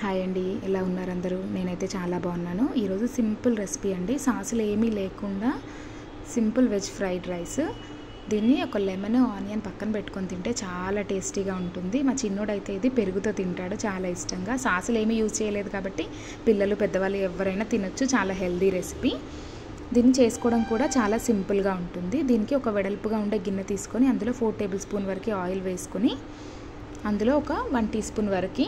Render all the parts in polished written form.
Hi అండి, ఎలా ఉన్నారు అందరూ? నేనైతే చాలా బాగున్నాను. ఈరోజు సింపుల్ రెసిపీ అండి, సాసులు ఏమీ లేకుండా సింపుల్ వెజ్ ఫ్రైడ్ రైస్. దీన్ని ఒక లెమన్ ఆనియన్ పక్కన పెట్టుకొని తింటే చాలా టేస్టీగా ఉంటుంది. మా చిన్నోడైతే ఇది పెరుగుతో తింటాడు చాలా ఇష్టంగా. సాసులు ఏమీ యూజ్ చేయలేదు కాబట్టి పిల్లలు పెద్దవాళ్ళు ఎవరైనా తినొచ్చు. చాలా హెల్దీ రెసిపీ. దీన్ని చేసుకోవడం కూడా చాలా సింపుల్గా ఉంటుంది. దీనికి ఒక వెడల్పుగా ఉండే గిన్నె తీసుకొని అందులో 4 టేబుల్ స్పూన్ వరకు ఆయిల్ వేసుకొని అందులో ఒక 1 టీ స్పూన్ వరకు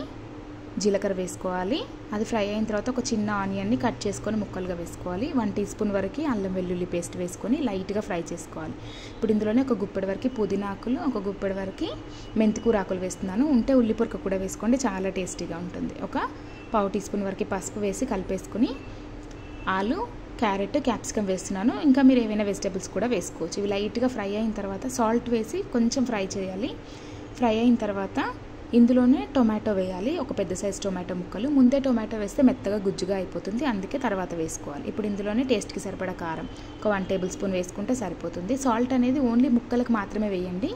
జీలకర్ర వేసుకోవాలి. అది ఫ్రై అయిన తర్వాత ఒక చిన్న ఆనియన్ని కట్ చేసుకొని ముక్కలుగా వేసుకోవాలి. 1 టీ స్పూన్ వరకు అల్లం వెల్లుల్లి పేస్ట్ వేసుకొని లైట్గా ఫ్రై చేసుకోవాలి. ఇప్పుడు ఇందులోనే ఒక గుప్పెడు వరకు పుదీనా ఆకులు, ఒక గుప్పెడు వరకు మెంతికూర ఆకులు వేస్తున్నాను. ఉంటే ఉల్లిపొరక కూడా వేసుకోండి, చాలా టేస్టీగా ఉంటుంది. ఒక 1/2 టీ స్పూన్ వరకు పసుపు వేసి కలిపేసుకుని ఆలు, క్యారెట్, క్యాప్సికమ్ వేస్తున్నాను. ఇంకా మీరు ఏవైనా వెజిటేబుల్స్ కూడా వేసుకోవచ్చు. ఇవి లైట్గా ఫ్రై అయిన తర్వాత సాల్ట్ వేసి కొంచెం ఫ్రై చేయాలి. ఫ్రై అయిన తర్వాత ఇందులోనే టొమాటో వేయాలి. ఒక పెద్ద సైజు టొమాటో ముక్కలు. ముందే టొమాటో వేస్తే మెత్తగా గుజ్జుగా అయిపోతుంది, అందుకే తర్వాత వేసుకోవాలి. ఇప్పుడు ఇందులోనే టేస్ట్కి సరిపడా కారం ఒక 1 టేబుల్ స్పూన్ వేసుకుంటే సరిపోతుంది. సాల్ట్ అనేది ఓన్లీ ముక్కలకు మాత్రమే వేయండి.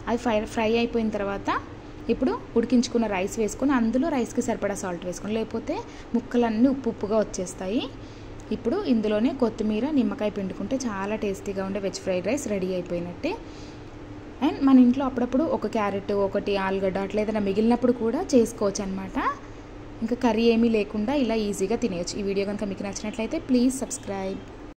అది ఫ్రై అయిపోయిన తర్వాత ఇప్పుడు ఉడికించుకున్న రైస్ వేసుకొని అందులో రైస్కి సరిపడా సాల్ట్ వేసుకొని, లేకపోతే ముక్కలన్నీ ఉప్పుగా వచ్చేస్తాయి. ఇప్పుడు ఇందులోనే కొత్తిమీర, నిమ్మకాయ పిండుకుంటే చాలా టేస్టీగా ఉండే వెజ్ ఫ్రైడ్ రైస్ రెడీ అయిపోయినట్టే. అండ్ మన ఇంట్లో అప్పుడప్పుడు ఒక క్యారెట్, ఒకటి ఆలుగడ్డ అట్లా ఏదైనా మిగిలినప్పుడు కూడా చేసుకోవచ్చు అనమాట. ఇంకా కర్రీ ఏమీ లేకుండా ఇలా ఈజీగా తినేయచ్చు. ఈ వీడియో కనుక మీకు నచ్చినట్లయితే ప్లీజ్ సబ్స్క్రైబ్.